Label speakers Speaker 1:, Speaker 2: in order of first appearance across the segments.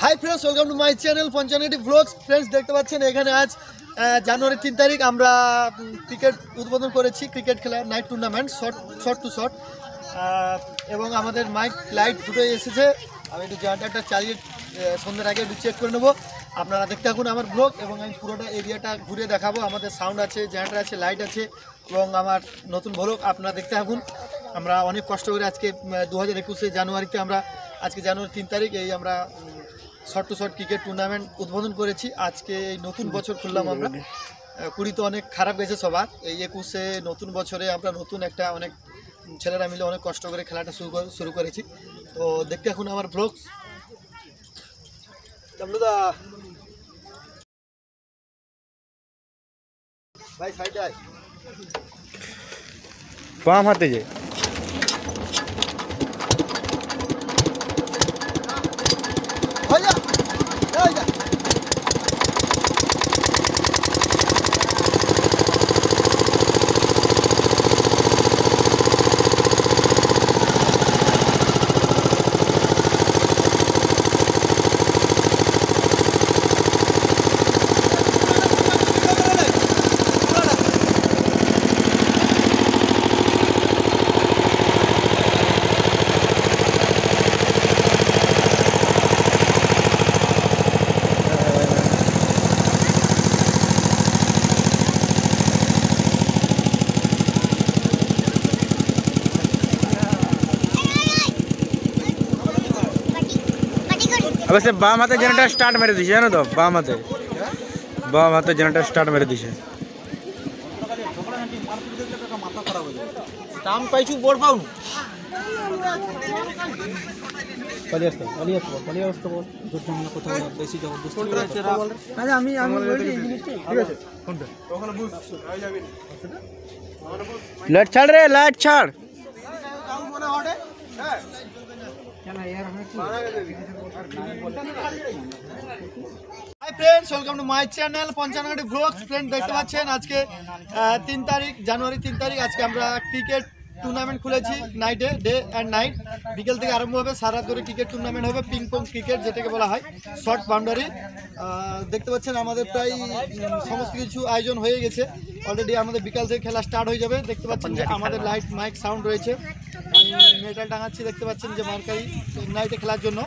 Speaker 1: High friends, welcome to my channel পঞ্চানটি vlogs. Friends, দেখতে পাচ্ছেন এখানে আজ জানুয়ারি 3 তারিখ আমরা ক্রিকেট উদ্বোধন করেছি। ক্রিকেট খেলা night tournament, short to short, এবং আমাদের মাইক লাইট দুটোই এসেছে। আমি একটু জানটা চালিয়ে সন্ধ্যার আগে একটু চেক করে নেবো। আপনারা দেখতে থাকুন আমার ব্লগ, এবং আমি পুরোটা এরিয়াটা ঘুরে দেখাবো। আমাদের সাউন্ড আছে, জেনারেটর আছে, লাইট আছে, এবং আমার নতুন ব্লগ আপনারা দেখতে থাকুন। আমরা অনেক কষ্ট করে আজকে 2021 জানুয়ারিতে আমরা আজকে জানুয়ারি 3 তারিখ এই আমরা short to short cricket tournament উদ্বোধন করেছি। আজকে এই নতুন বছর খুললাম আমরা। 20 তো অনেক খারাপ গেছে সবার, এই 21 নতুন বছরে আমরা নতুন একটা অনেক ছেলেরা মিলে অনেক কষ্ট করে খেলাটা শুরু করেছি। তো দেখতে এখন আমার ব্লগস। ভাই সাইডে আয়,
Speaker 2: বাম হাতে যে
Speaker 1: ভাইয়া ভাইয়া
Speaker 2: अबे से बाम हाथे जनरेटर स्टार्ट मेरे दिशे है ना, तो बाम हाथे जनरेटर स्टार्ट मेरे दिशे
Speaker 1: দাম পাইছু বড় পাউন
Speaker 2: लाइट छाड़ रे, लाइट छाड़।
Speaker 1: Hi friends, welcome to my channel পঞ্চানটি ব্লগস। ফ্রেন্ড, দেখতে পাচ্ছেন আজকে 3 তারিখ জানুয়ারি 3 তারিখ আজকে আমরা ক্রিকেট টুর্নামেন্ট খুলেছি। নাইটে, ডে অ্যান্ড নাইট, বিকেল থেকে আরম্ভ হবে, সারা ধরে ক্রিকেট টুর্নামেন্ট হবে। পিং পং ক্রিকেট যেটাকে বলা হয়, শর্ট বাউন্ডারি। দেখতে পাচ্ছেন আমাদের প্রায় সমস্ত কিছু আয়োজন হয়ে গেছে অলরেডি। আমাদের বিকাল থেকে খেলা স্টার্ট হয়ে যাবে। দেখতে পাচ্ছেন যে আমাদের লাইট মাইক সাউন্ড রয়েছে। আমি মেটাল টাঙাচ্ছি, দেখতে পাচ্ছেন যে মার্কারি নাইটে খেলার জন্য,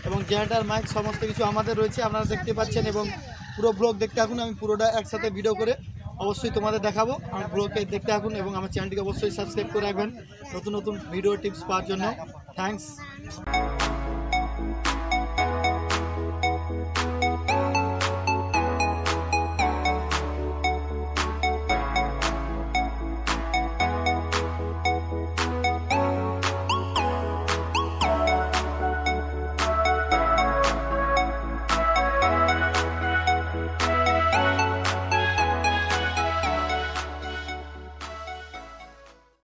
Speaker 1: এবং জেনারেটর মাইক সমস্ত কিছু আমাদের রয়েছে, আপনারা দেখতে পাচ্ছেন। এবং পুরো ব্লগ দেখতে থাকুন, আমি পুরোটা একসাথে ভিডিও করে অবশ্যই তোমাদের দেখাবো। আমার ব্লগকে দেখতে থাকুন এবং আমার চ্যানেলটিকে অবশ্যই সাবস্ক্রাইব করে রাখবেন নতুন নতুন ভিডিও টিপস পাওয়ার জন্য। থ্যাঙ্কস।